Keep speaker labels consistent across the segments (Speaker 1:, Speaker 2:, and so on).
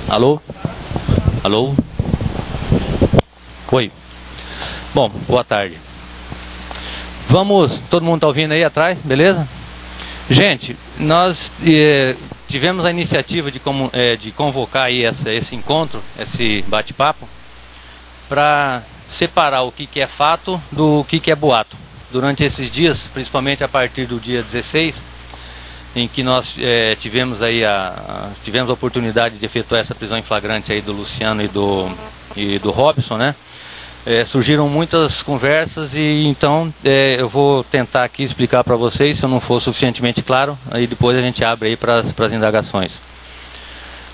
Speaker 1: Alô? Alô? Oi. Bom, boa tarde. Todo mundo está ouvindo aí atrás, beleza? Gente, nós tivemos a iniciativa de convocar aí esse encontro, esse bate-papo, para separar o que é fato do que é boato. Durante esses dias, principalmente a partir do dia 16, em que nós tivemos a oportunidade de efetuar essa prisão em flagrante aí do Luciano e do Robson, né? Surgiram muitas conversas e então eu vou tentar aqui explicar para vocês, se eu não for suficientemente claro, aí depois a gente abre aí para as indagações.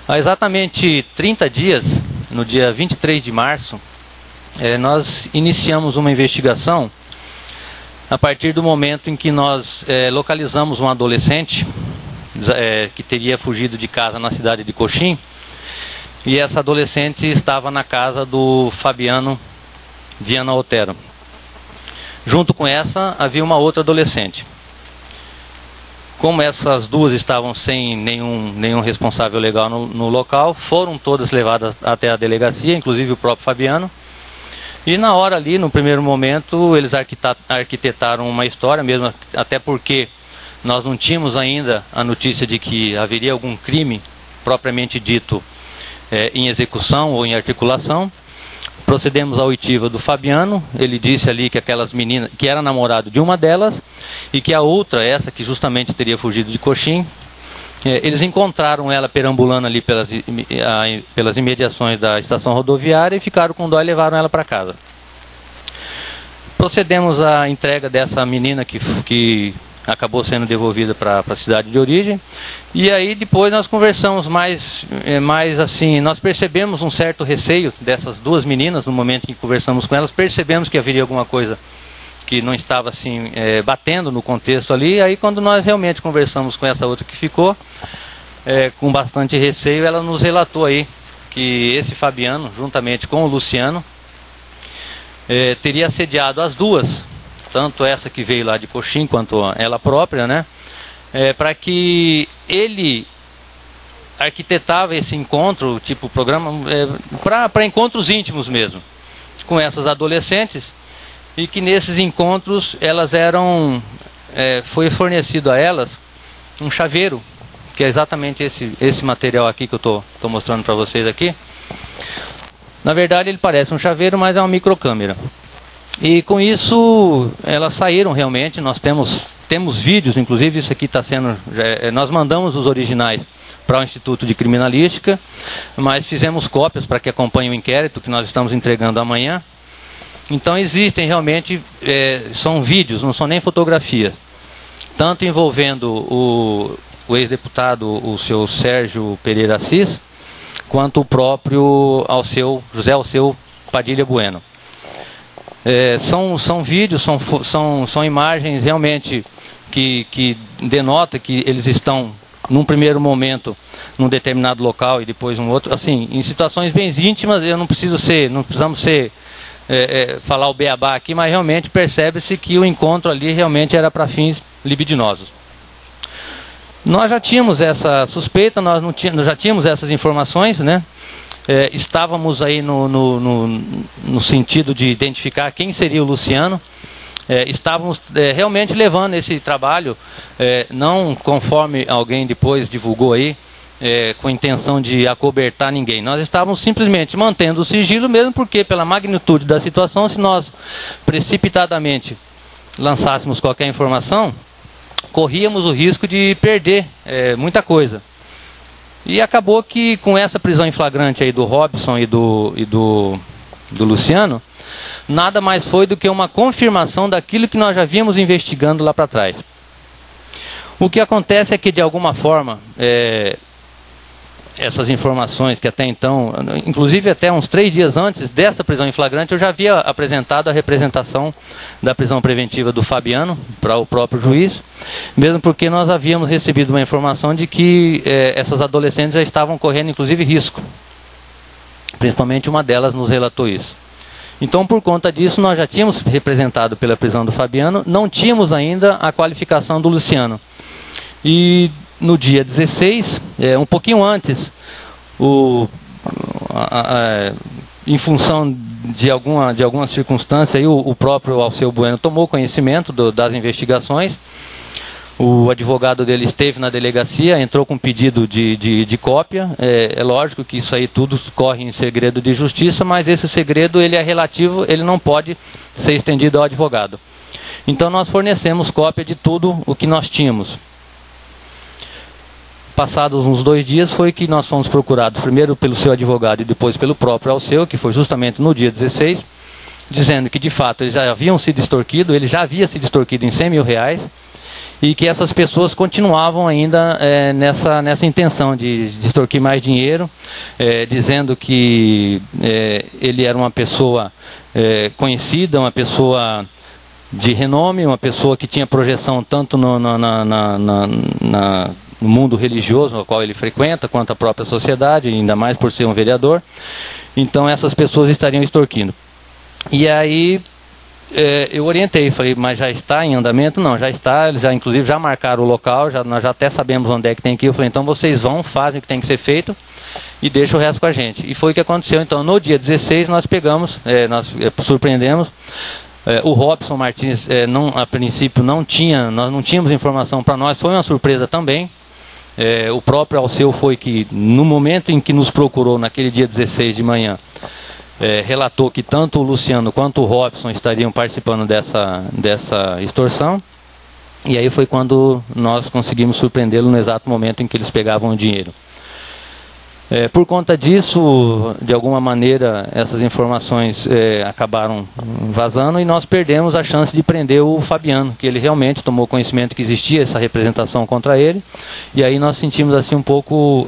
Speaker 1: Há exatamente 30 dias, no dia 23 de março, nós iniciamos uma investigação a partir do momento em que nós localizamos um adolescente que teria fugido de casa na cidade de Coxim, e essa adolescente estava na casa do Fabiano Viana Otero. Junto com essa havia uma outra adolescente. Como essas duas estavam sem nenhum responsável legal no local, foram todas levadas até a delegacia, inclusive o próprio Fabiano. E na hora ali, no primeiro momento, eles arquitetaram uma história, mesmo até porque nós não tínhamos ainda a notícia de que haveria algum crime propriamente dito em execução ou em articulação. Procedemos à oitiva do Fabiano. Ele disse ali que aquelas meninas, que era namorado de uma delas, e que a outra, essa que justamente teria fugido de Coxim, eles encontraram ela perambulando ali pelas imediações da estação rodoviária e ficaram com dó e levaram ela para casa. Procedemos à entrega dessa menina que acabou sendo devolvida para a cidade de origem. E aí depois nós conversamos mais assim, nós percebemos um certo receio dessas duas meninas no momento em que conversamos com elas, percebemos que haveria alguma coisa que não estava assim batendo no contexto ali. Aí quando nós realmente conversamos com essa outra que ficou com bastante receio, ela nos relatou aí que esse Fabiano, juntamente com o Luciano, teria assediado as duas, tanto essa que veio lá de Coxim quanto ela própria, né? Para que ele arquitetava esse encontro, tipo programa, para encontros íntimos mesmo, com essas adolescentes, e que nesses encontros elas foi fornecido a elas um chaveiro, que é exatamente esse material aqui que eu estou mostrando para vocês aqui. Na verdade ele parece um chaveiro, mas é uma microcâmera. E com isso elas saíram realmente. Nós temos vídeos, inclusive isso aqui está sendo... nós mandamos os originais para o Instituto de Criminalística, mas fizemos cópias para que acompanhe o inquérito que nós estamos entregando amanhã. Então existem realmente, são vídeos, não são nem fotografias, tanto envolvendo o ex-deputado, o seu Sérgio Pereira Assis, quanto o próprio José Alceu Padilha Bueno. São vídeos, são imagens realmente que denotam que eles estão, num primeiro momento, num determinado local e depois num outro, assim, em situações bem íntimas. Não precisamos falar o beabá aqui, mas realmente percebe-se que o encontro ali realmente era para fins libidinosos. Nós já tínhamos essa suspeita, nós já tínhamos essas informações, né? Estávamos aí no sentido de identificar quem seria o Luciano. Estávamos realmente levando esse trabalho, não conforme alguém depois divulgou aí, com a intenção de acobertar ninguém. Nós estávamos simplesmente mantendo o sigilo, mesmo porque pela magnitude da situação, se nós precipitadamente lançássemos qualquer informação, corríamos o risco de perder muita coisa. E acabou que com essa prisão em flagrante aí do Robson e do Luciano, nada mais foi do que uma confirmação daquilo que nós já vínhamos investigando lá para trás. O que acontece é que de alguma forma essas informações que até então, inclusive até uns 3 dias antes dessa prisão em flagrante, eu já havia apresentado a representação da prisão preventiva do Fabiano para o próprio juiz, mesmo porque nós havíamos recebido uma informação de que essas adolescentes já estavam correndo inclusive risco. Principalmente uma delas nos relatou isso. Então, por conta disso, nós já tínhamos representado pela prisão do Fabiano, não tínhamos ainda a qualificação do Luciano. E no dia 16, um pouquinho antes, o em função de alguma circunstância, aí o próprio Alceu Bueno tomou conhecimento das investigações. O advogado dele esteve na delegacia, entrou com pedido de cópia. É lógico que isso aí tudo corre em segredo de justiça, mas esse segredo ele é relativo, ele não pode ser estendido ao advogado. Então nós fornecemos cópia de tudo o que nós tínhamos. Passados uns 2 dias foi que nós fomos procurados, primeiro pelo seu advogado e depois pelo próprio Alceu, que foi justamente no dia 16, dizendo que de fato eles já haviam sido extorquidos, ele já havia sido extorquido em R$100 mil, e que essas pessoas continuavam ainda nessa intenção de extorquir mais dinheiro, dizendo que ele era uma pessoa conhecida, uma pessoa de renome, uma pessoa que tinha projeção tanto no mundo religioso no qual ele frequenta, quanto a própria sociedade, ainda mais por ser um vereador. Então essas pessoas estariam extorquindo. E aí eu orientei, falei, mas já está em andamento? Não, já está, eles inclusive já marcaram o local, nós já até sabemos onde é que tem que ir. Eu falei, então vocês vão, fazem o que tem que ser feito e deixam o resto com a gente. E foi o que aconteceu. Então no dia 16 nós pegamos, nós surpreendemos. O Robson Martins, a princípio, nós não tínhamos informação para nós, foi uma surpresa também. O próprio Alceu foi que, no momento em que nos procurou, naquele dia 16 de manhã, relatou que tanto o Luciano quanto o Robson estariam participando dessa extorsão. E aí foi quando nós conseguimos surpreendê-lo no exato momento em que eles pegavam o dinheiro. Por conta disso, de alguma maneira, essas informações acabaram vazando e nós perdemos a chance de prender o Fabiano, que ele realmente tomou conhecimento que existia essa representação contra ele, e aí nós sentimos assim um pouco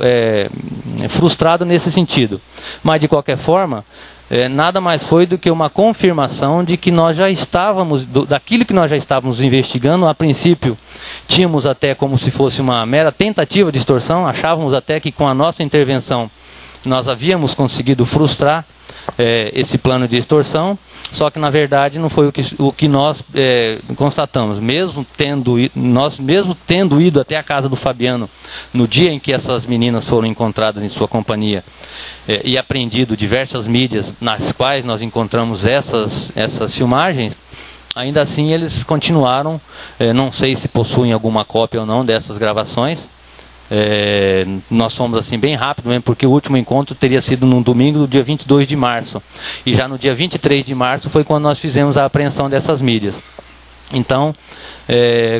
Speaker 1: frustrado nesse sentido. Mas de qualquer forma, nada mais foi do que uma confirmação de que nós já estávamos, daquilo que nós já estávamos investigando. A princípio tínhamos até como se fosse uma mera tentativa de extorsão, achávamos até que com a nossa intervenção nós havíamos conseguido frustrar esse plano de extorsão, só que na verdade não foi o que nós constatamos. Mesmo tendo ido até a casa do Fabiano no dia em que essas meninas foram encontradas em sua companhia e apreendido diversas mídias nas quais nós encontramos essas filmagens, ainda assim eles continuaram, não sei se possuem alguma cópia ou não dessas gravações. Nós fomos assim bem rápido mesmo, porque o último encontro teria sido num domingo do dia 22 de março, e já no dia 23 de março foi quando nós fizemos a apreensão dessas mídias. Então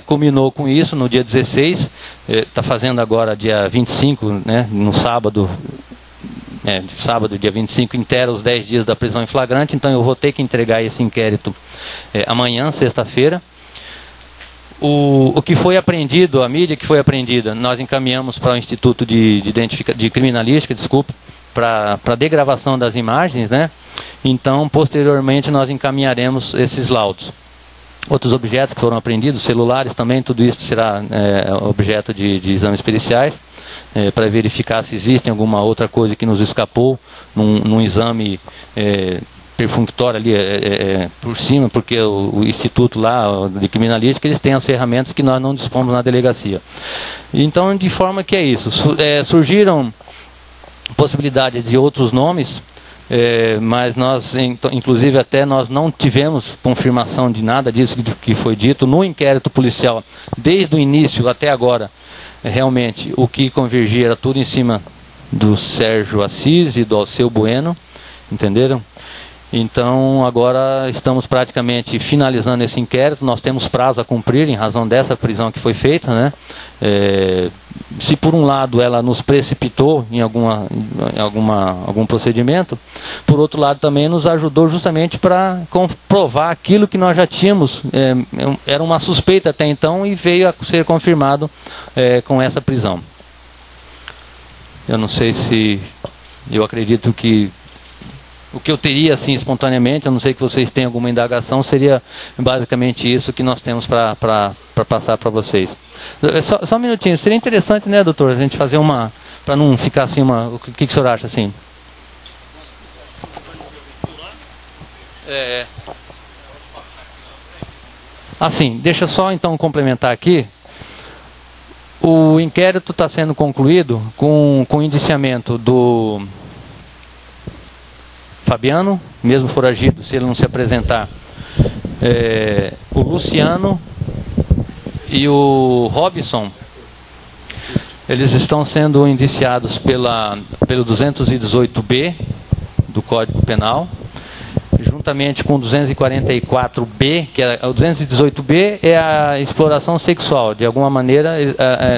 Speaker 1: culminou com isso no dia 16, está fazendo agora dia 25, né, no sábado, dia 25, inteira os 10 dias da prisão em flagrante. Então eu vou ter que entregar esse inquérito amanhã, sexta-feira. O que foi apreendido, a mídia que foi apreendida, nós encaminhamos para o Instituto de Criminalística, para degravação das imagens, né? Então, posteriormente, nós encaminharemos esses laudos. Outros objetos que foram apreendidos, celulares também, tudo isso será objeto de exames periciais, para verificar se existe alguma outra coisa que nos escapou num exame perfunctório ali por cima, porque o Instituto lá de Criminalística, eles têm as ferramentas que nós não dispomos na delegacia. Então, de forma que é isso. Surgiram possibilidades de outros nomes, mas nós, inclusive até nós não tivemos confirmação de nada disso que foi dito no inquérito policial, desde o início até agora. Realmente, o que convergia era tudo em cima do Sérgio Assis e do Alceu Bueno, entenderam? Então, agora estamos praticamente finalizando esse inquérito. Nós temos prazo a cumprir em razão dessa prisão que foi feita, né? Se por um lado ela nos precipitou em algum procedimento, por outro lado também nos ajudou justamente para comprovar aquilo que nós já tínhamos, era uma suspeita até então e veio a ser confirmado com essa prisão. Eu não sei se, eu acredito que o que eu teria assim espontaneamente, eu não sei que vocês têm alguma indagação, seria basicamente isso que nós temos para passar para vocês. Só um minutinho, seria interessante, né, doutor, a gente fazer uma, para não ficar assim o que o senhor acha assim? Assim, deixa só então complementar aqui. O inquérito está sendo concluído com o indiciamento do Fabiano, mesmo foragido, se ele não se apresentar, o Luciano e o Robson, eles estão sendo indiciados pelo 218B do Código Penal, juntamente com o 244B, que o 218B é a exploração sexual. De alguma maneira,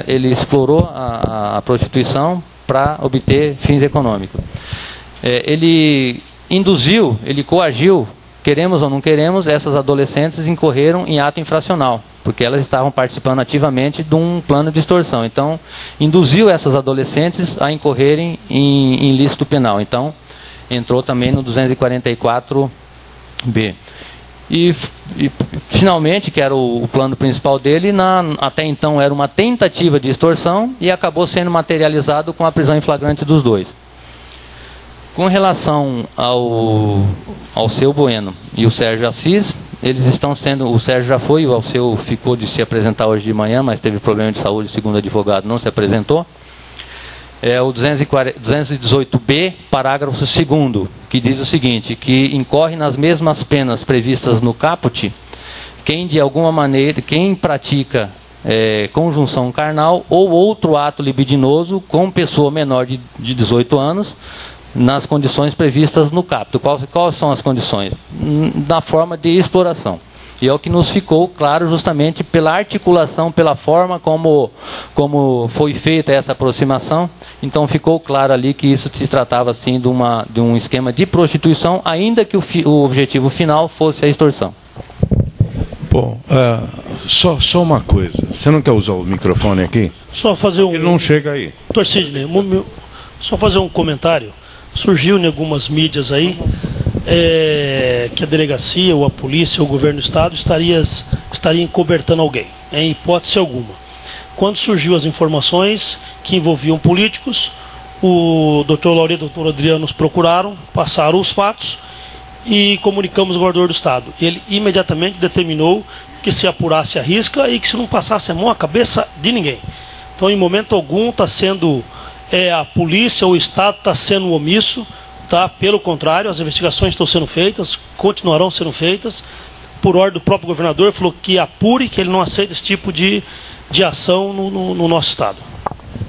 Speaker 1: ele explorou a prostituição para obter fins econômicos. Ele induziu, ele coagiu, queremos ou não queremos, essas adolescentes incorreram em ato infracional, porque elas estavam participando ativamente de um plano de extorsão. Então, induziu essas adolescentes a incorrerem em ilícito penal. Então, entrou também no 244B. E finalmente, que era o plano principal dele, até então era uma tentativa de extorsão e acabou sendo materializado com a prisão em flagrante dos dois. Com relação ao Seu Bueno e o Sérgio Assis, eles estão sendo, o Sérgio já foi, o Alceu ficou de se apresentar hoje de manhã, mas teve problema de saúde, segundo o advogado, não se apresentou. O 218B, parágrafo 2º, que diz o seguinte, que incorre nas mesmas penas previstas no caput, quem de alguma maneira, quem pratica conjunção carnal ou outro ato libidinoso com pessoa menor de 18 anos, nas condições previstas no caput. Quais são as condições? Na forma de exploração. E é o que nos ficou claro justamente pela articulação, pela forma como foi feita essa aproximação. Então ficou claro ali que isso se tratava assim de um esquema de prostituição, ainda que o objetivo final fosse a extorsão.
Speaker 2: Bom, só uma coisa. Você não quer usar o microfone aqui?
Speaker 3: Só fazer um...
Speaker 2: Ele não chega aí.
Speaker 3: Doutor Sidney, só fazer um comentário. Surgiu em algumas mídias aí que a delegacia, ou a polícia, ou o governo do estado estaria encobertando alguém, em hipótese alguma. Quando surgiu as informações que envolviam políticos, o doutor Laureano e o doutor Adriano nos procuraram, passaram os fatos e comunicamos ao governador do estado. Ele imediatamente determinou que se apurasse a risca e que se não passasse a mão à cabeça de ninguém. Então, em momento algum, está sendo... a polícia ou o Estado está sendo omisso, tá? Pelo contrário, as investigações estão sendo feitas, continuarão sendo feitas, por ordem do próprio governador, falou que apure, que ele não aceita esse tipo de ação no nosso Estado.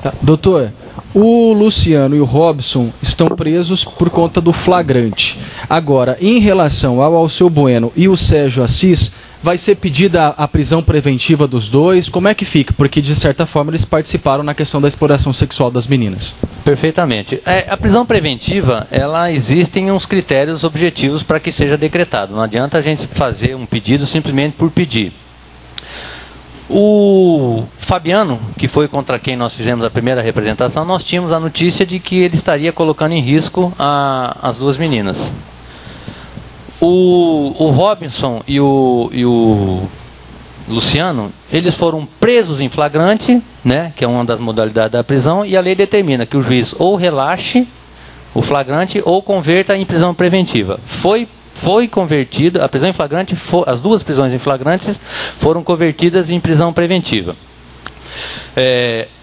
Speaker 4: Tá. Doutor, o Luciano e o Robson estão presos por conta do flagrante. Agora, em relação ao Alceu Bueno e o Sérgio Assis, vai ser pedida a prisão preventiva dos dois? Como é que fica? Porque, de certa forma, eles participaram na questão da exploração sexual das meninas.
Speaker 1: Perfeitamente. A prisão preventiva, ela existem uns critérios objetivos para que seja decretado. Não adianta a gente fazer um pedido simplesmente por pedir. O Fabiano, que foi contra quem nós fizemos a primeira representação, nós tínhamos a notícia de que ele estaria colocando em risco as duas meninas. O Robinson e o Luciano, eles foram presos em flagrante, né, que é uma das modalidades da prisão, e a lei determina que o juiz ou relaxe o flagrante ou converta em prisão preventiva. Foi convertida, a prisão em flagrante, as duas prisões em flagrantes foram convertidas em prisão preventiva.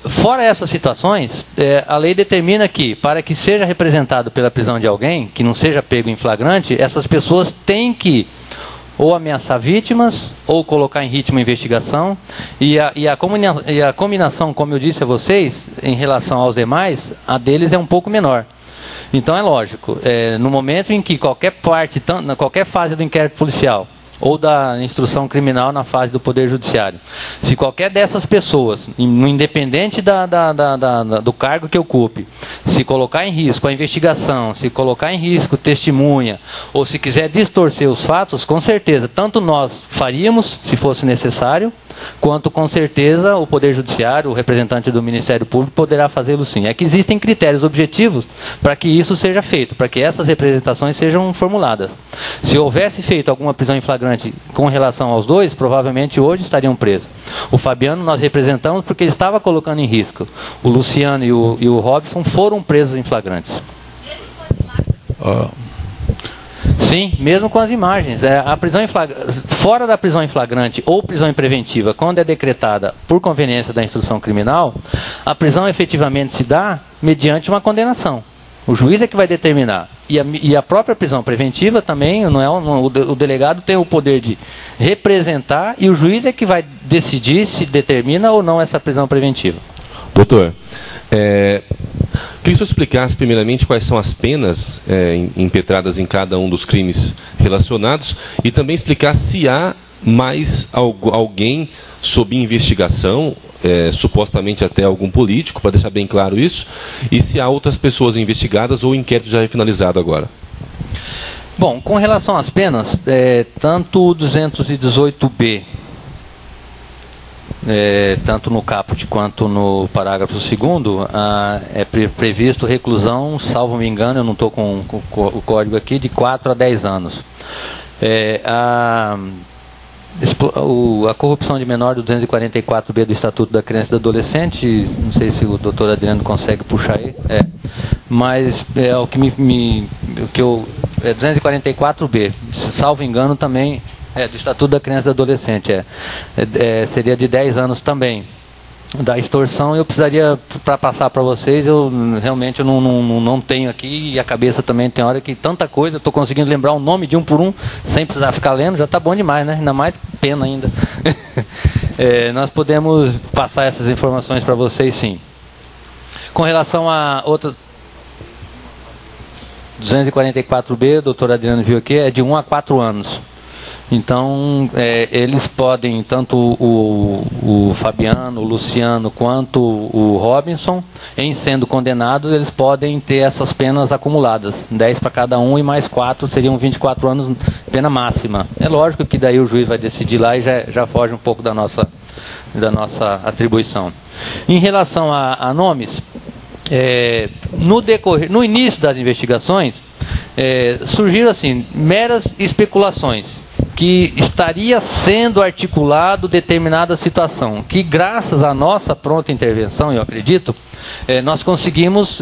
Speaker 1: Fora essas situações, a lei determina que, para que seja representado pela prisão de alguém, que não seja pego em flagrante, essas pessoas têm que ou ameaçar vítimas, ou colocar em ritmo a investigação, e a combinação, como eu disse a vocês, em relação aos demais, a deles é um pouco menor. Então é lógico, no momento em que qualquer qualquer fase do inquérito policial, ou da instrução criminal na fase do Poder Judiciário, se qualquer dessas pessoas, independente do cargo que ocupe, se colocar em risco a investigação, se colocar em risco testemunha, ou se quiser distorcer os fatos, com certeza, tanto nós faríamos, se fosse necessário, quanto com certeza o Poder Judiciário, o representante do Ministério Público, poderá fazê-lo sim. É que existem critérios objetivos para que isso seja feito, para que essas representações sejam formuladas. Se houvesse feito alguma prisão em flagrante com relação aos dois, provavelmente hoje estariam presos. O Fabiano nós representamos porque ele estava colocando em risco. O Luciano e o Robson foram presos em flagrantes. Sim, mesmo com as imagens. A prisão em fora da prisão em flagrante ou prisão em preventiva, quando é decretada por conveniência da instrução criminal, a prisão efetivamente se dá mediante uma condenação. O juiz é que vai determinar. E a própria prisão preventiva também, o delegado tem o poder de representar e o juiz é que vai decidir se determina ou não essa prisão preventiva.
Speaker 5: Doutor, queria que o senhor explicasse primeiramente quais são as penas impetradas em cada um dos crimes relacionados e também explicar se há mais alguém sob investigação, supostamente até algum político, para deixar bem claro isso, e se há outras pessoas investigadas ou o inquérito já é finalizado agora.
Speaker 1: Bom, com relação às penas, tanto o 218B, tanto no caput quanto no parágrafo 2º, é previsto reclusão, salvo me engano, eu não estou com o código aqui, de 4 a 10 anos. A corrupção de menor do 244B do Estatuto da Criança e do Adolescente, não sei se o doutor Adriano consegue puxar aí, mas o que o que eu 244B, salvo engano também do Estatuto da Criança e do Adolescente, seria de 10 anos também. Da extorsão eu precisaria, para passar para vocês, eu realmente não tenho aqui, e a cabeça também tem hora que tanta coisa, eu estou conseguindo lembrar o nome de um por um, sem precisar ficar lendo, já está bom demais, né? Ainda mais pena ainda. Nós podemos passar essas informações para vocês, sim. Com relação a outra 244B, o doutor Adriano viu aqui, é de 1 a 4 anos. Então, eles podem, tanto o Fabiano, o Luciano, quanto o Robinson, em sendo condenados, eles podem ter essas penas acumuladas. 10 para cada um e mais 4, seriam 24 anos, pena máxima. É lógico que daí o juiz vai decidir lá e já foge um pouco da nossa atribuição. Em relação a nomes, no início das investigações, surgiram assim, meras especulações, que estaria sendo articulado determinada situação, que graças à nossa pronta intervenção, eu acredito, nós conseguimos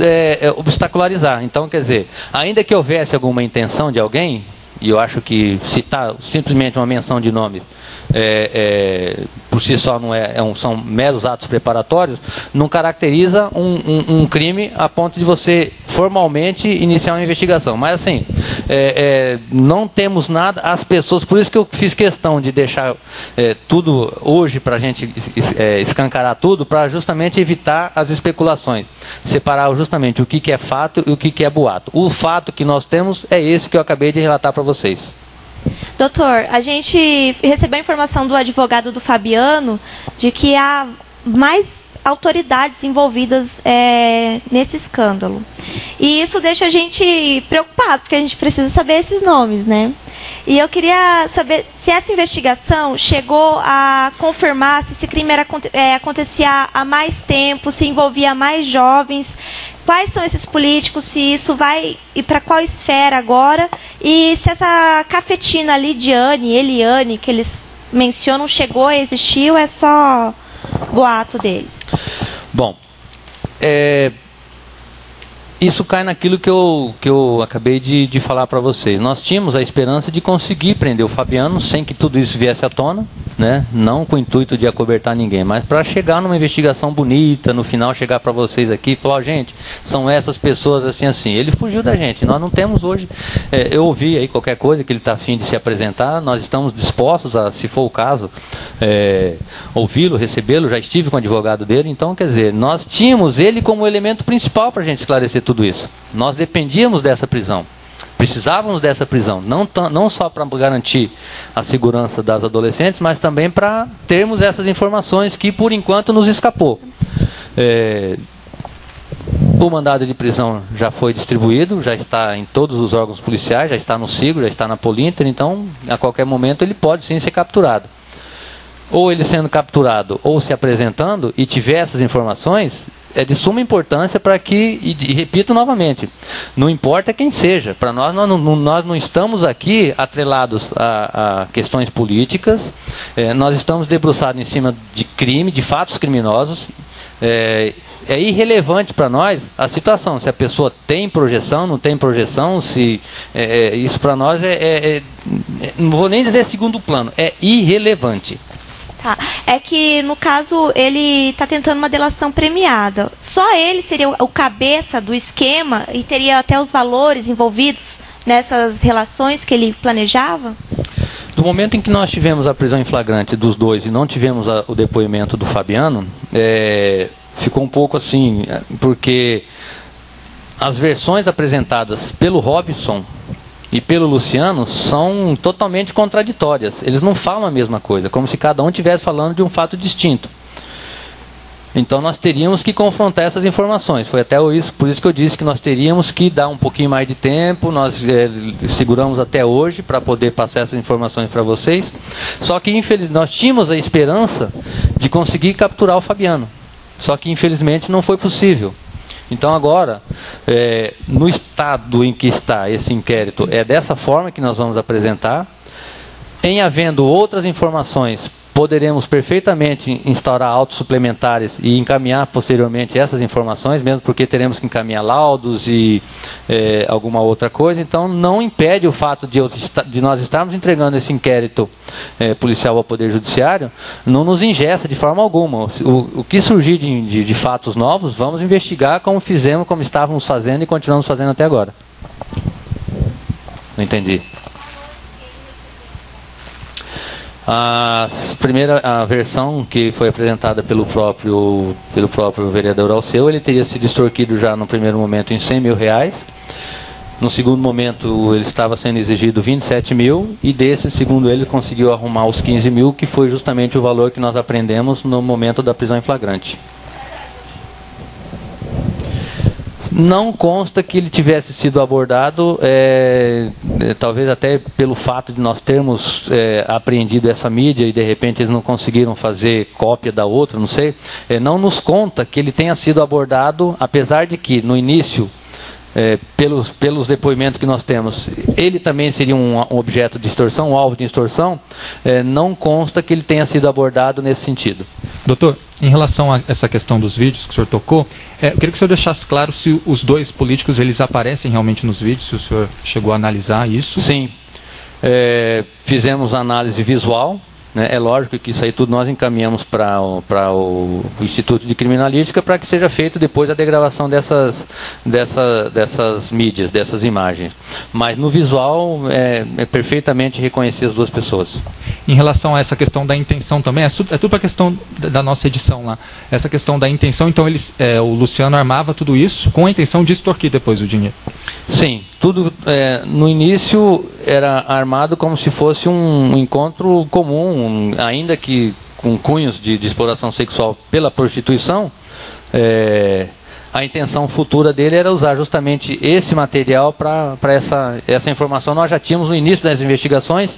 Speaker 1: obstacularizar. Então, quer dizer, ainda que houvesse alguma intenção de alguém, e eu acho que citar simplesmente uma menção de nome por si só não são meros atos preparatórios, não caracteriza um crime a ponto de você formalmente iniciar uma investigação. Mas assim, não temos nada, as pessoas, por isso que eu fiz questão de deixar tudo hoje para a gente escancarar tudo, para justamente evitar as especulações, separar justamente o que é fato e o que é boato. O fato que nós temos é esse que eu acabei de relatar para vocês.
Speaker 6: Doutor, a gente recebeu a informação do advogado do Fabiano de que há mais autoridades envolvidas nesse escândalo. E isso deixa a gente preocupado, porque a gente precisa saber esses nomes, né? E eu queria saber se essa investigação chegou a confirmar se esse crime acontecia há mais tempo, se envolvia mais jovens, quais são esses políticos, se isso vai e para qual esfera agora, e se essa cafetina Lidiane, Eliane, que eles mencionam, chegou a existir ou é só boato deles?
Speaker 1: Bom, isso cai naquilo que eu acabei de falar para vocês. Nós tínhamos a esperança de conseguir prender o Fabiano sem que tudo isso viesse à tona, né? Não com o intuito de acobertar ninguém, mas para chegar numa investigação bonita, no final chegar para vocês aqui e falar, gente, são essas pessoas assim, assim. Ele fugiu da gente, nós não temos hoje, eu ouvi aí qualquer coisa que ele está afim de se apresentar, nós estamos dispostos a, se for o caso, ouvi-lo, recebê-lo, já estive com o advogado dele, então quer dizer, nós tínhamos ele como elemento principal para a gente esclarecer tudo isso. Nós dependíamos dessa prisão. Precisávamos dessa prisão, não só para garantir a segurança das adolescentes, mas também para termos essas informações que, por enquanto, nos escapou. O mandado de prisão já foi distribuído, já está em todos os órgãos policiais, já está no SIGO, já está na Polinter, então, a qualquer momento, ele pode sim ser capturado. Ou ele sendo capturado, ou se apresentando, e tiver essas informações, é de suma importância para que, e repito novamente, não importa quem seja, para nós não estamos aqui atrelados a questões políticas, nós estamos debruçados em cima de crime, de fatos criminosos, é irrelevante para nós a situação, se a pessoa tem projeção, não tem projeção, se isso para nós não vou nem dizer segundo plano, é irrelevante.
Speaker 6: Tá. é que, no caso, ele está tentando uma delação premiada. Só ele seria o cabeça do esquema e teria até os valores envolvidos nessas relações que ele planejava?
Speaker 1: No momento em que nós tivemos a prisão em flagrante dos dois e não tivemos o depoimento do Fabiano, ficou um pouco assim, porque as versões apresentadas pelo Robson e pelo Luciano são totalmente contraditórias. Eles não falam a mesma coisa, como se cada um estivesse falando de um fato distinto. Então nós teríamos que confrontar essas informações. Foi até por isso que eu disse que nós teríamos que dar um pouquinho mais de tempo. Nós seguramos até hoje para poder passar essas informações para vocês. Só que infelizmente nós tínhamos a esperança de conseguir capturar o Fabiano. Só que infelizmente não foi possível. Então agora, no estado em que está esse inquérito, é dessa forma que nós vamos apresentar. Em havendo outras informações, poderemos perfeitamente instaurar autos suplementares e encaminhar posteriormente essas informações, mesmo porque teremos que encaminhar laudos e alguma outra coisa. Então não impede o fato de nós estarmos entregando esse inquérito policial ao Poder Judiciário, não nos ingessa de forma alguma. O que surgir de fatos novos, vamos investigar como fizemos, como estávamos fazendo e continuamos fazendo até agora. Não entendi. A versão que foi apresentada pelo próprio vereador Alceu, ele teria sido extorquido já no primeiro momento em R$100 mil. No segundo momento ele estava sendo exigido 27 mil e desse, segundo ele, conseguiu arrumar os 15 mil, que foi justamente o valor que nós aprendemos no momento da prisão em flagrante. Não consta que ele tivesse sido abordado, talvez até pelo fato de nós termos apreendido essa mídia e de repente eles não conseguiram fazer cópia da outra, não sei. Não nos conta que ele tenha sido abordado, apesar de que no início, pelos depoimentos que nós temos, ele também seria um objeto de extorsão, um alvo de extorsão. Não consta que ele tenha sido abordado nesse sentido.
Speaker 7: Doutor, em relação a essa questão dos vídeos que o senhor tocou, eu queria que o senhor deixasse claro se os dois políticos eles aparecem realmente nos vídeos, se o senhor chegou a analisar isso.
Speaker 1: Sim, fizemos análise visual, né? É lógico que isso aí tudo nós encaminhamos para o Instituto de Criminalística para que seja feito depois a degravação dessas mídias, dessas imagens. Mas no visual é perfeitamente reconhecer as duas pessoas.
Speaker 7: Em relação a essa questão da intenção também, é tudo para a questão da nossa edição lá. Essa questão da intenção, então o Luciano armava tudo isso com a intenção de extorquir depois o dinheiro.
Speaker 1: Sim, tudo no início era armado como se fosse um encontro comum, ainda que com cunhos de exploração sexual pela prostituição. A intenção futura dele era usar justamente esse material para essa informação. Nós já tínhamos no início das investigações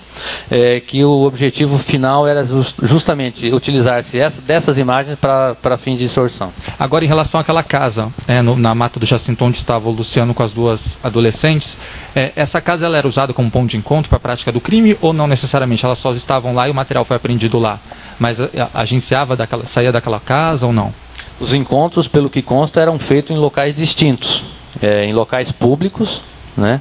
Speaker 1: que o objetivo final era justamente utilizar-se dessas imagens para fins de extorsão.
Speaker 7: Agora, em relação àquela casa, na Mata do Jacinto, onde estava o Luciano com as duas adolescentes, essa casa ela era usada como ponto de encontro para a prática do crime ou não necessariamente? Elas só estavam lá e o material foi apreendido lá? Mas saía daquela casa ou não?
Speaker 1: Os encontros, pelo que consta, eram feitos em locais distintos, em locais públicos, né?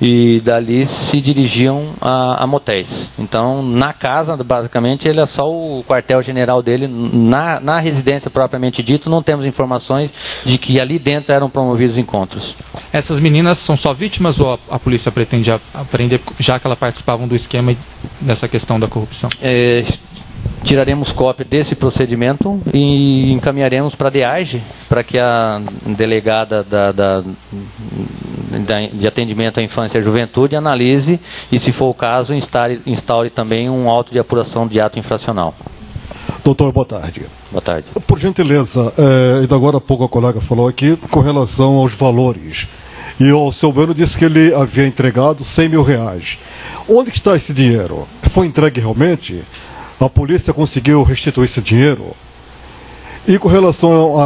Speaker 1: E dali se dirigiam a motéis. Então, na casa, basicamente, ele é só o quartel-general dele. Na residência propriamente dito, não temos informações de que ali dentro eram promovidos encontros.
Speaker 7: Essas meninas são só vítimas ou a polícia pretende apreender, já que elas participavam do esquema e dessa questão da corrupção?
Speaker 1: Tiraremos cópia desse procedimento e encaminharemos para a DEARGE, para que a delegada de atendimento à infância e à juventude analise e, se for o caso, instaure também um auto de apuração de ato infracional.
Speaker 8: Doutor, boa tarde.
Speaker 1: Boa tarde.
Speaker 8: Por gentileza, ainda agora há pouco a colega falou aqui com relação aos valores. E o seu Bueno disse que ele havia entregado R$100 mil. Onde está esse dinheiro? Foi entregue realmente? A polícia conseguiu restituir esse dinheiro? E com relação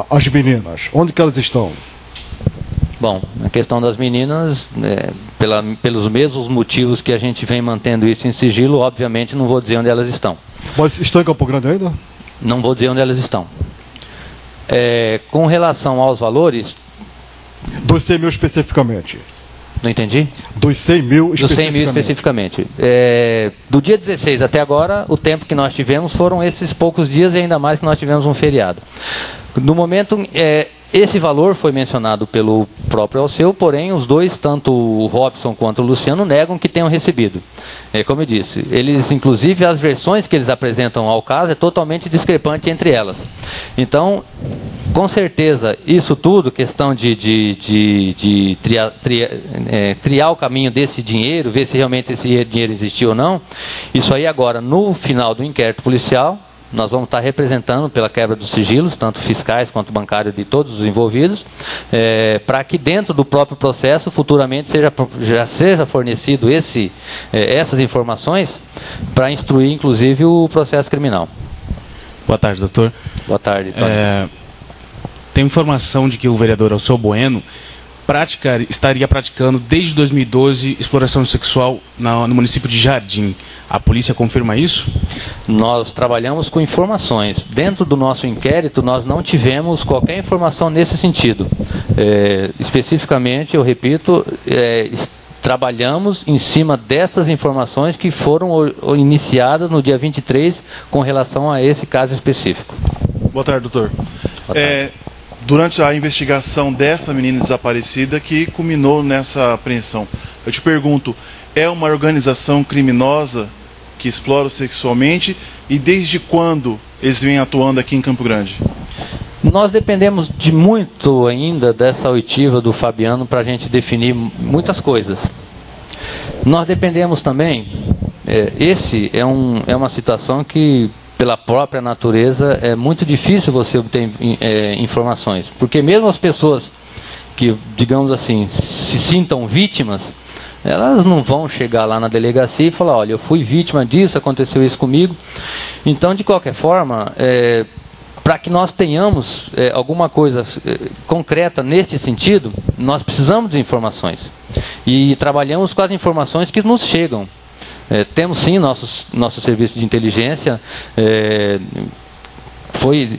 Speaker 8: às meninas, onde que elas estão?
Speaker 1: Bom, a questão das meninas, pelos mesmos motivos que a gente vem mantendo isso em sigilo, obviamente não vou dizer onde elas estão.
Speaker 8: Mas estão em Campo Grande ainda?
Speaker 1: Não vou dizer onde elas estão. Com relação aos valores...
Speaker 8: Dos 100 mil especificamente?
Speaker 1: Não entendi?
Speaker 8: Dos 100 mil
Speaker 1: Dos 100 mil especificamente. Do dia 16 até agora, o tempo que nós tivemos foram esses poucos dias e ainda mais que nós tivemos um feriado. No momento, esse valor foi mencionado pelo próprio Alceu, porém os dois, tanto o Robson quanto o Luciano, negam que tenham recebido. Como eu disse, eles, inclusive, as versões que eles apresentam ao caso é totalmente discrepante entre elas. Então, com certeza, isso tudo, questão de triar o caminho desse dinheiro, ver se realmente esse dinheiro existiu ou não, isso aí agora, no final do inquérito policial, nós vamos estar representando pela quebra dos sigilos, tanto fiscais quanto bancários de todos os envolvidos, para que dentro do próprio processo, futuramente, já seja fornecido essas informações para instruir, inclusive, o processo criminal.
Speaker 9: Boa tarde, doutor.
Speaker 1: Boa tarde, Tony.
Speaker 9: Tem informação de que o vereador Alceu Bueno estaria praticando desde 2012 exploração sexual no município de Jardim. A polícia confirma isso?
Speaker 1: Nós trabalhamos com informações. Dentro do nosso inquérito, nós não tivemos qualquer informação nesse sentido. Especificamente, eu repito, trabalhamos em cima destas informações que foram iniciadas no dia 23 com relação a esse caso específico.
Speaker 10: Boa tarde, doutor.
Speaker 1: Boa tarde.
Speaker 10: Durante a investigação dessa menina desaparecida que culminou nessa apreensão, eu te pergunto, é uma organização criminosa que explora sexualmente e desde quando eles vêm atuando aqui em Campo Grande?
Speaker 1: Nós dependemos de muito ainda dessa oitiva do Fabiano para a gente definir muitas coisas. Nós dependemos também, é uma situação que, pela própria natureza, é muito difícil você obter informações. Porque mesmo as pessoas que, digamos assim, se sintam vítimas, elas não vão chegar lá na delegacia e falar, olha, eu fui vítima disso, aconteceu isso comigo. Então, de qualquer forma, para que nós tenhamos alguma coisa concreta neste sentido, nós precisamos de informações. E trabalhamos com as informações que nos chegam. Temos sim nosso serviço de inteligência,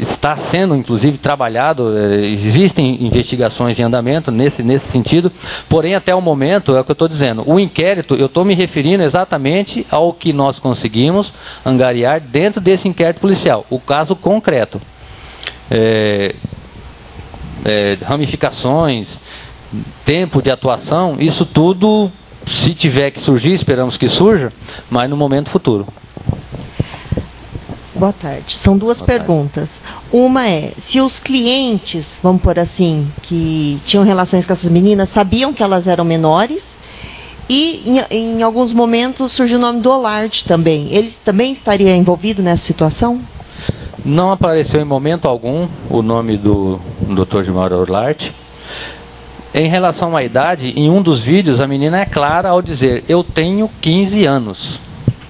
Speaker 1: está sendo inclusive trabalhado, existem investigações em andamento nesse sentido, porém até o momento, é o que eu estou dizendo, o inquérito, eu estou me referindo exatamente ao que nós conseguimos angariar dentro desse inquérito policial, o caso concreto. Ramificações, tempo de atuação, isso tudo, se tiver que surgir, esperamos que surja, mas no momento futuro.
Speaker 11: Boa tarde. São duas perguntas. Uma é, se os clientes, vamos por assim, que tinham relações com essas meninas, sabiam que elas eram menores, e em alguns momentos surgiu o nome do Olarte também. Eles também estariam envolvidos nessa situação?
Speaker 1: Não apareceu em momento algum o nome do Dr. Gilmar Olarte. Em relação à idade, em um dos vídeos a menina é clara ao dizer, eu tenho 15 anos.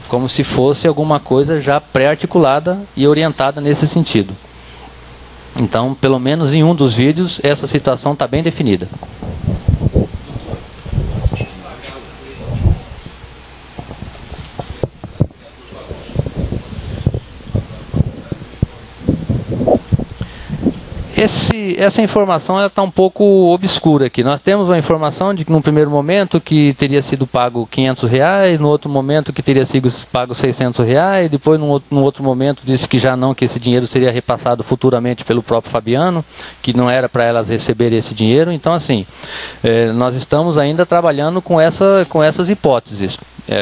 Speaker 1: Como se fosse alguma coisa já pré-articulada e orientada nesse sentido. Então, pelo menos em um dos vídeos, essa situação está bem definida. Essa informação está um pouco obscura aqui. Nós temos uma informação de que, no primeiro momento, que teria sido pago R$500, no outro momento que teria sido pago R$600, depois, no outro momento, disse que já não, que esse dinheiro seria repassado futuramente pelo próprio Fabiano, que não era para elas receberem esse dinheiro. Então, assim, nós estamos ainda trabalhando com essas hipóteses.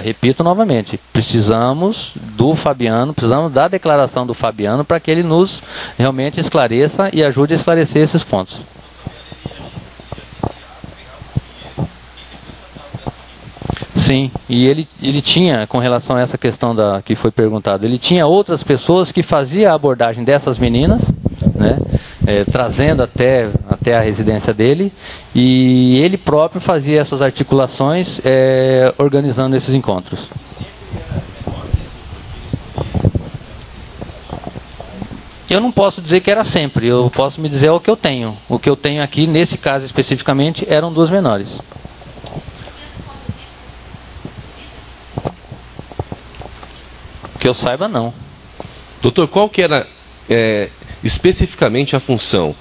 Speaker 1: Repito novamente, precisamos do Fabiano, precisamos da declaração do Fabiano para que ele nos realmente esclareça e ajude a esclarecer esses pontos. Sim, e ele tinha, com relação a essa questão que foi perguntada, ele tinha outras pessoas que faziam a abordagem dessas meninas, né, trazendo até a residência dele, e ele próprio fazia essas articulações, organizando esses encontros. Eu não posso dizer que era sempre, eu posso me dizer o que eu tenho. O que eu tenho aqui, nesse caso especificamente, eram duas menores. Que eu saiba, não.
Speaker 5: Doutor, qual que era especificamente a função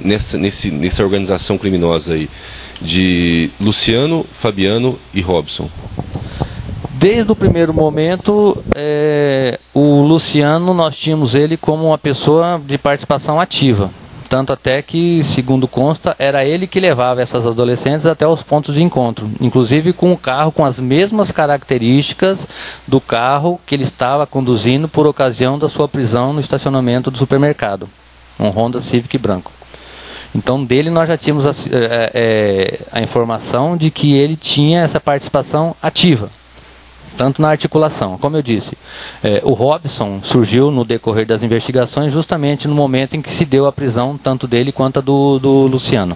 Speaker 5: nessa organização criminosa aí? de Luciano, Fabiano e Robson?
Speaker 1: Desde o primeiro momento, o Luciano, nós tínhamos ele como uma pessoa de participação ativa. Tanto até que, segundo consta, era ele que levava essas adolescentes até os pontos de encontro. Inclusive com o carro com as mesmas características do carro que ele estava conduzindo por ocasião da sua prisão no estacionamento do supermercado. Um Honda Civic branco. Então dele nós já tínhamos a informação de que ele tinha essa participação ativa. Tanto na articulação, como eu disse, o Robson surgiu no decorrer das investigações justamente no momento em que se deu a prisão tanto dele quanto a do Luciano.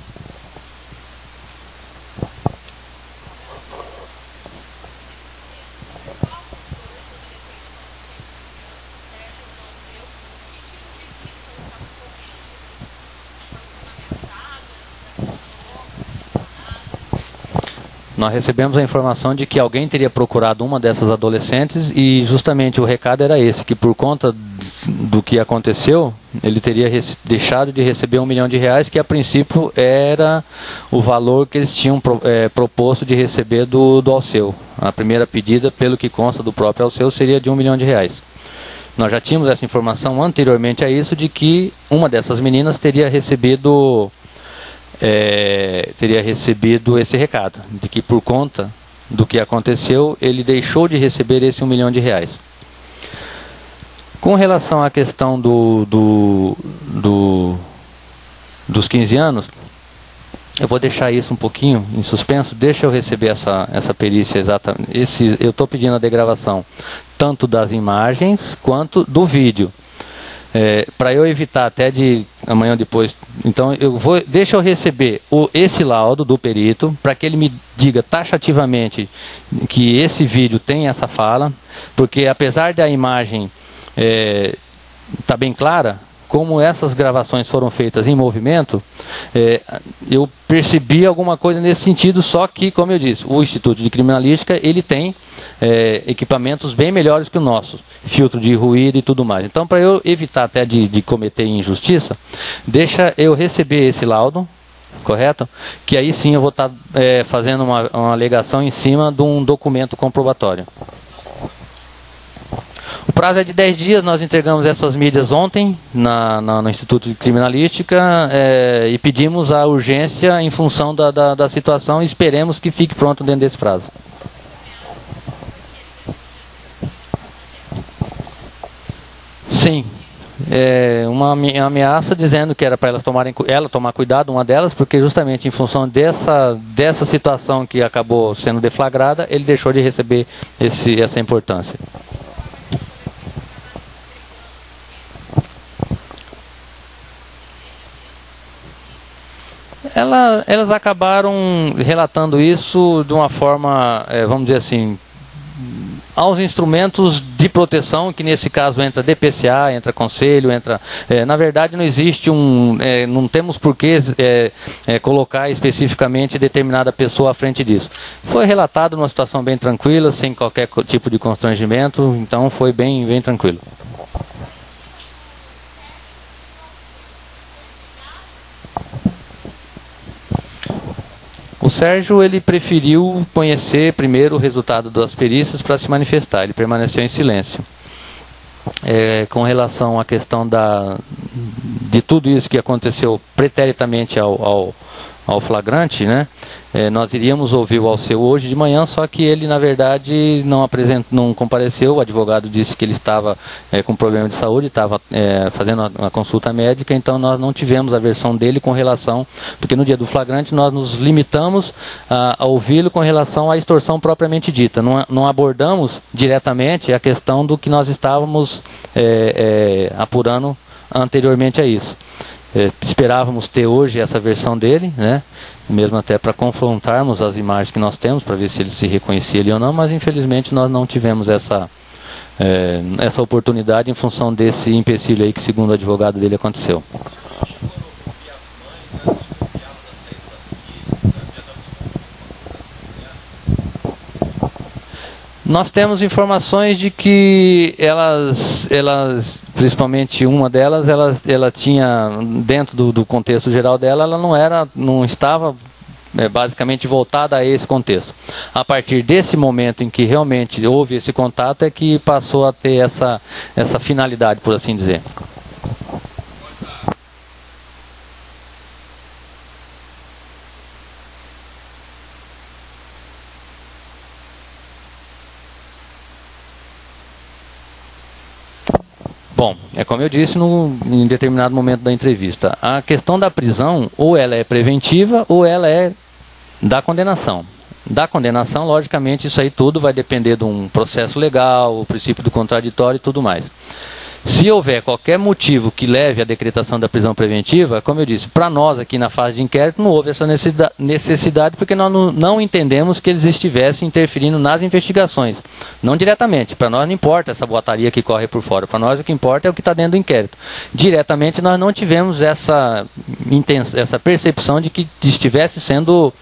Speaker 1: Nós recebemos a informação de que alguém teria procurado uma dessas adolescentes e justamente o recado era esse, que por conta do que aconteceu, ele teria deixado de receber R$1 milhão, que a princípio era o valor que eles tinham proposto de receber do Alceu. A primeira pedida, pelo que consta do próprio Alceu, seria de R$1 milhão. Nós já tínhamos essa informação anteriormente a isso, de que uma dessas meninas teria recebido esse recado, de que por conta do que aconteceu, ele deixou de receber esse R$1 milhão. Com relação à questão dos 15 anos, eu vou deixar isso um pouquinho em suspenso, deixa eu receber essa perícia exatamente. Eu estou pedindo a degravação tanto das imagens quanto do vídeo. Para eu evitar até de amanhã ou depois, então deixa eu receber esse laudo do perito para que ele me diga taxativamente que esse vídeo tem essa fala, porque apesar da imagem tá bem clara, como essas gravações foram feitas em movimento, eu percebi alguma coisa nesse sentido, só que, como eu disse, o Instituto de Criminalística, ele tem equipamentos bem melhores que o nosso, filtro de ruído e tudo mais. Então, para eu evitar até de cometer injustiça, deixa eu receber esse laudo, correto? Que aí sim eu vou estar fazendo uma alegação em cima de um documento comprobatório. O prazo é de 10 dias, nós entregamos essas mídias ontem no Instituto de Criminalística e pedimos a urgência em função da situação e esperemos que fique pronto dentro desse prazo. Sim, uma ameaça dizendo que era para ela tomar cuidado, uma delas, porque justamente em função dessa situação que acabou sendo deflagrada, ele deixou de receber essa importância. Elas acabaram relatando isso de uma forma, vamos dizer assim, aos instrumentos de proteção, que nesse caso entra DPCA, entra conselho, na verdade não existe não temos por que colocar especificamente determinada pessoa à frente disso. Foi relatado numa situação bem tranquila, sem qualquer tipo de constrangimento, então foi bem tranquilo. O Sérgio, ele preferiu conhecer primeiro o resultado das perícias para se manifestar, ele permaneceu em silêncio. Com relação à questão de tudo isso que aconteceu preteritamente ao flagrante, né? Nós iríamos ouvir o Alceu hoje de manhã, só que ele na verdade não compareceu. O advogado disse que ele estava com problema de saúde, estava fazendo uma consulta médica, então nós não tivemos a versão dele com relação, porque no dia do flagrante nós nos limitamos a ouvi-lo com relação à extorsão propriamente dita, não abordamos diretamente a questão do que nós estávamos apurando anteriormente a isso. Esperávamos ter hoje essa versão dele, né? Mesmo até para confrontarmos as imagens que nós temos, para ver se ele se reconhecia ali ou não, mas infelizmente nós não tivemos essa oportunidade em função desse empecilho aí que, segundo o advogado dele, aconteceu. Nós temos informações de que elas principalmente uma delas, ela tinha, dentro do contexto geral dela, ela não estava basicamente voltada a esse contexto. A partir desse momento em que realmente houve esse contato é que passou a ter essa finalidade, por assim dizer. Bom, é como eu disse em determinado momento da entrevista, a questão da prisão, ou ela é preventiva, ou ela é da condenação. Da condenação, logicamente, isso aí tudo vai depender de um processo legal, o princípio do contraditório e tudo mais. Se houver qualquer motivo que leve à decretação da prisão preventiva, como eu disse, para nós aqui na fase de inquérito não houve essa necessidade porque nós não entendemos que eles estivessem interferindo nas investigações. Não diretamente, para nós não importa essa boataria que corre por fora, para nós o que importa é o que está dentro do inquérito. Diretamente nós não tivemos essa percepção de que estivesse sendo,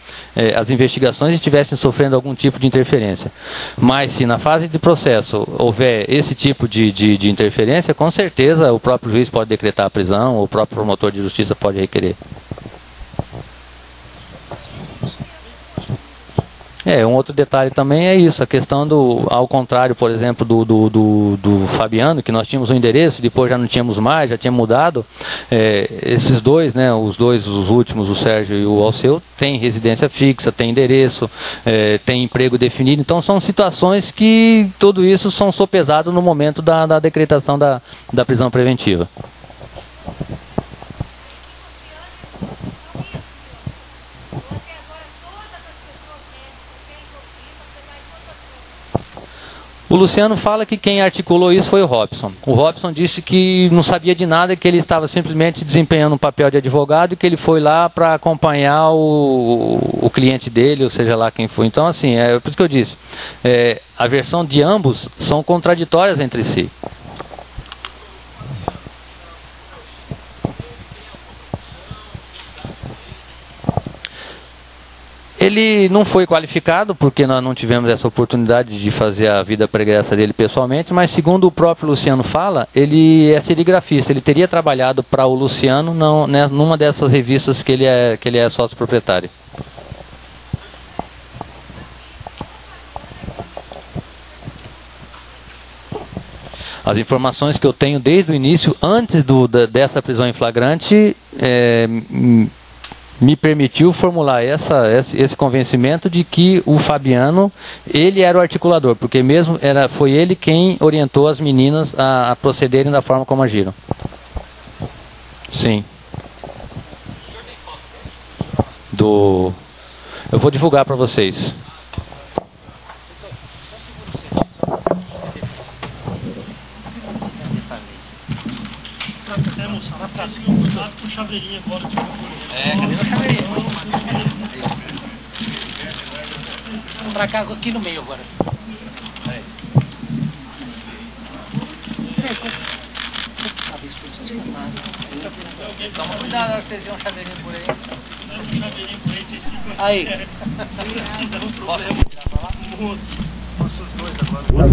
Speaker 1: as investigações estivessem sofrendo algum tipo de interferência. Mas se na fase de processo houver esse tipo de interferência, com certeza o próprio juiz pode decretar a prisão, ou o próprio promotor de justiça pode requerer. Um outro detalhe também é isso, a questão ao contrário, por exemplo, do Fabiano, que nós tínhamos um endereço, depois já não tínhamos mais, já tinha mudado. Esses dois, né, os últimos, o Sérgio e o Alceu, têm residência fixa, têm endereço, têm emprego definido, então são situações que tudo isso são sopesados no momento da decretação da prisão preventiva. O Luciano fala que quem articulou isso foi o Robson. O Robson disse que não sabia de nada, que ele estava simplesmente desempenhando um papel de advogado e que ele foi lá para acompanhar o cliente dele, ou seja lá quem foi. Então, assim, por isso que eu disse, a versão de ambos são contraditórias entre si. Ele não foi qualificado, porque nós não tivemos essa oportunidade de fazer a vida pregressa dele pessoalmente, mas segundo o próprio Luciano fala, ele é serigrafista, ele teria trabalhado para o Luciano numa dessas revistas que ele é sócio proprietário. As informações que eu tenho desde o início, antes dessa prisão em flagrante, me permitiu formular esse convencimento de que o Fabiano, ele era o articulador, porque mesmo foi ele quem orientou as meninas a procederem da forma como agiram. Sim. Eu vou divulgar para vocês.
Speaker 3: Chaveirinho agora,
Speaker 1: cadê o chaveirinho? Vamos pra cá aqui no meio agora. Toma cuidado na hora que vocês verem um chaveirinho por aí. Um chaveirinho por aí, vocês ficam. Aí. Posso tirar pra lá? Posso os dois agora.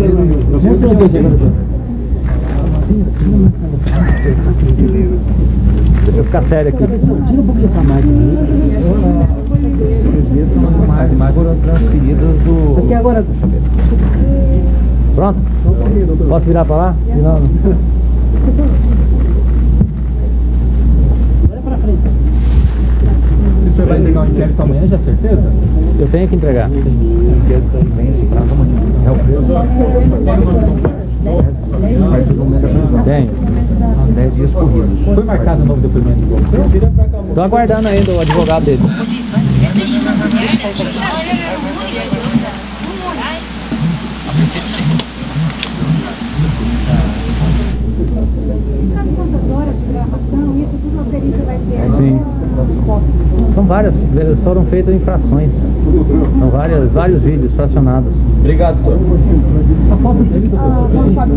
Speaker 1: Deixa eu ficar sério aqui. Tira um pouco dessa máquina. Vocês são as imagens foram transferidas do... Aqui agora. Pronto? Posso virar para lá? Não. Olha para frente. O senhor vai entregar o inquérito amanhã, já certeza? Eu tenho que entregar. O inquérito também vence para amanhã. É o preço. Tenho. 10 dias corridos. Foi marcado o novo depoimento do você? Estou aguardando ainda o advogado dele. Sim. São várias, foram feitas infrações. São vários vídeos fracionados. Obrigado, doutor.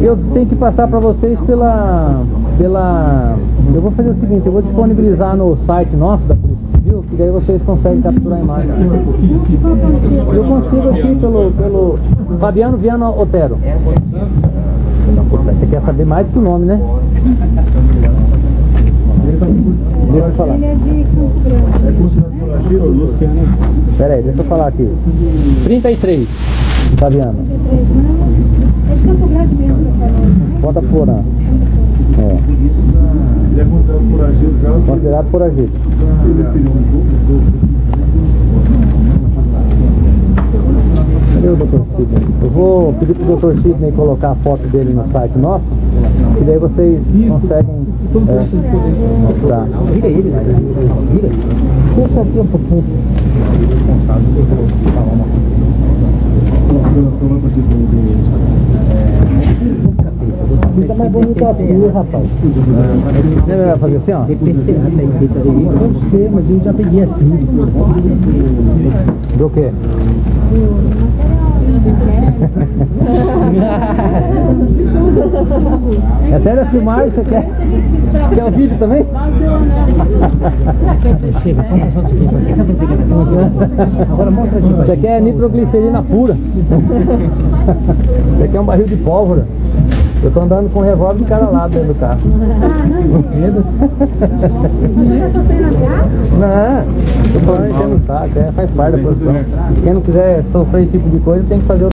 Speaker 1: Eu tenho que passar para vocês pela... Eu vou fazer o seguinte, eu vou disponibilizar no site nosso da Polícia Civil, que daí vocês conseguem capturar a imagem. Eu consigo aqui pelo Fabiano Viana Otero. Você quer saber mais do que o nome, né?
Speaker 12: Deixa eu falar.
Speaker 13: Ele é de Campo Grande.
Speaker 12: Pera aí, deixa eu falar aqui. 33, Fabiano.
Speaker 13: 33, não. É de Campo Grande mesmo que eu falei.
Speaker 12: Bota Porã. É.
Speaker 10: Ele é considerado foragido já?
Speaker 12: Considerado foragido. Cadê o Dr. Sidney? Eu vou pedir pro Dr. Sidney colocar a foto dele no site nosso, e daí vocês conseguem mostrar. Vira ele, vira. Deixa aqui um pouquinho. Fica mais bonito assim, rapaz. Você vai fazer assim, ó? DPCA, tá escrito ali. Eu sei, mas eu já peguei assim. Do quê? É sério a filmagem? Você quer o vídeo também? Chega, compra só isso aqui. Agora mostra aqui. Você quer nitroglicerina pura. Você quer um barril de pólvora. Eu tô andando com um revólver de cada lado dentro do carro. Medo? Não, tô falando enchendo o saco, faz parte da profissão. Quem não quiser sofrer esse tipo de coisa tem que fazer